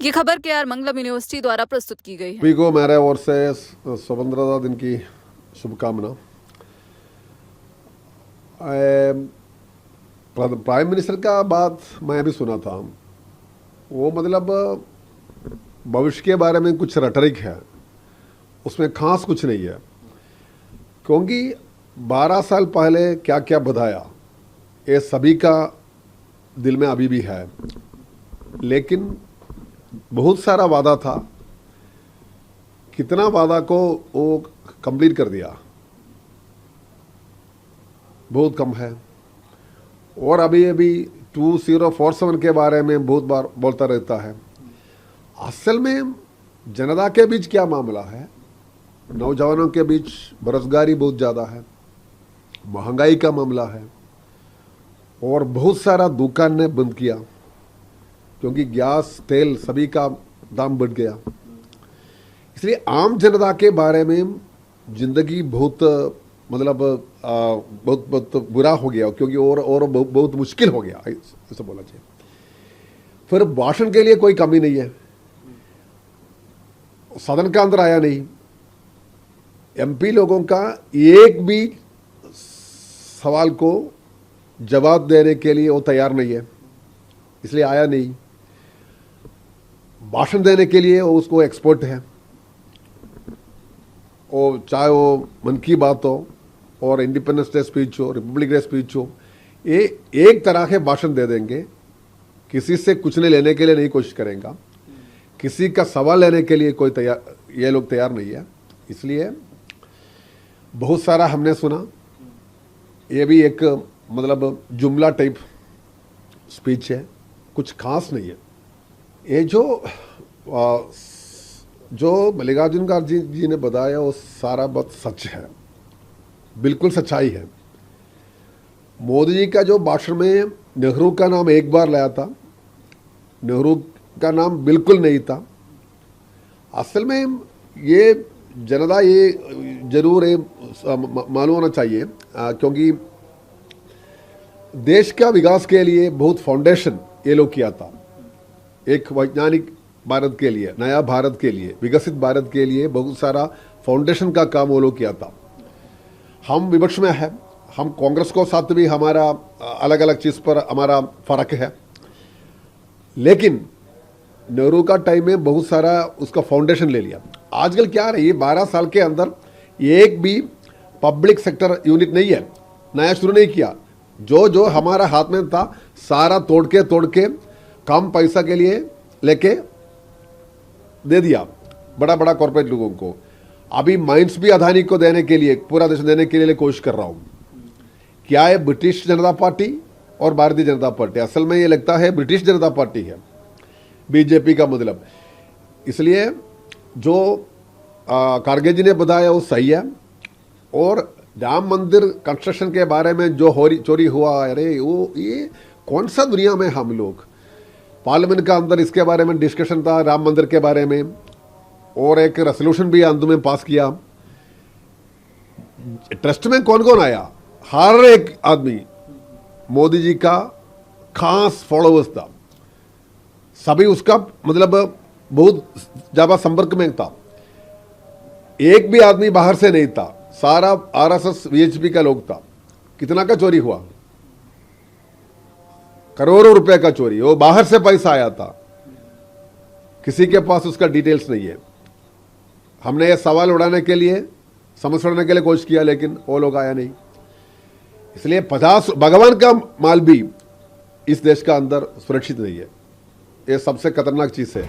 ये खबर KR मंगलम university द्वारा प्रस्तुत की गई है। सभी को मेरे ओर से स्वतंत्रता दिन की शुभकामना। प्राइम मिनिस्टर का बात मैं भी सुना था, वो मतलब भविष्य के बारे में कुछ रटरिक है, उसमें खास कुछ नहीं है, क्योंकि 12 साल पहले क्या क्या बताया ये सभी का दिल में अभी भी है। लेकिन बहुत सारा वादा था, कितना वादा को वो कंप्लीट कर दिया बहुत कम है। और अभी 2047 के बारे में बहुत बार बोलता रहता है। असल में जनता के बीच क्या मामला है, नौजवानों के बीच बेरोजगारी बहुत ज़्यादा है, महंगाई का मामला है, और बहुत सारा दुकान ने बंद किया क्योंकि गैस तेल सभी का दाम बढ़ गया। इसलिए आम जनता के बारे में जिंदगी बहुत मतलब बहुत बुरा हो गया, क्योंकि और बहुत मुश्किल हो गया, ऐसा बोला चाहिए। फिर भाषण के लिए कोई कमी नहीं है, सदन का अंदर आया नहीं, MP लोगों का एक भी सवाल को जवाब देने के लिए वो तैयार नहीं है, इसलिए आया नहीं। भाषण देने के लिए वो उसको एक्सपर्ट है, और चाहे वो मन की बात हो और इंडिपेंडेंस डे स्पीच हो, रिपब्लिक डे स्पीच हो, ये एक तरह के भाषण दे देंगे, किसी से कुछ नहीं लेने के लिए नहीं कोशिश करेगा, किसी का सवाल लेने के लिए कोई तैयार, ये लोग तैयार नहीं है। इसलिए बहुत सारा हमने सुना, ये भी एक मतलब जुमला टाइप स्पीच है, कुछ खास नहीं है। ये जो मल्लिकार्जुन खड़गे जी ने बताया वो सारा बात सच है, बिल्कुल सच्चाई है। मोदी जी का जो भाषण में नेहरू का नाम एक बार लाया था, नेहरू का नाम बिल्कुल नहीं था। असल में ये जनता ये जरूर मालूम होना चाहिए, क्योंकि देश का विकास के लिए बहुत फाउंडेशन ये लोग किया था। एक वैज्ञानिक भारत के लिए, नया भारत के लिए, विकसित भारत के लिए बहुत सारा फाउंडेशन का काम वो लोग किया था। हम विपक्ष में है, हम कांग्रेस को साथ भी हमारा अलग अलग चीज़ पर हमारा फर्क है, लेकिन नेहरू का टाइम में बहुत सारा उसका फाउंडेशन ले लिया। आजकल क्या है, ये 12 साल के अंदर एक भी पब्लिक सेक्टर यूनिट नहीं है, नया शुरू नहीं किया। जो हमारा हाथ में था सारा तोड़ के कम पैसा के लिए लेके दे दिया बड़ा बड़ा कॉर्पोरेट लोगों को। अभी माइंस भी अदानी को देने के लिए, पूरा देश देने के लिए कोशिश कर रहा हूं। क्या है, ब्रिटिश जनता पार्टी और भारतीय जनता पार्टी, असल में ये लगता है ब्रिटिश जनता पार्टी है, बीजेपी का मतलब। इसलिए जो खड़गे जी ने बताया वो सही है। और राम मंदिर कंस्ट्रक्शन के बारे में जो चोरी हुआ, अरे वो ये कौन सा दुनिया में हम लोग, पार्लियामेंट का अंदर इसके बारे में डिस्कशन था, राम मंदिर के बारे में, और एक रेजोल्यूशन भी अंत में पास किया। ट्रस्ट में कौन कौन आया, हर एक आदमी मोदी जी का खास फॉलोअर्स था, सभी उसका मतलब बहुत ज्यादा संपर्क में था। एक भी आदमी बाहर से नहीं था, सारा RSS VHP का लोग था। कितना का चोरी हुआ, करोड़ों रुपए का चोरी, वो बाहर से पैसा आया था, किसी के पास उसका डिटेल्स नहीं है। हमने ये सवाल उड़ाने के लिए, समझ उड़ाने के लिए कोशिश किया, लेकिन वो लोग आया नहीं। इसलिए 50 भगवान का माल भी इस देश का अंदर सुरक्षित नहीं है, ये सबसे खतरनाक चीज है।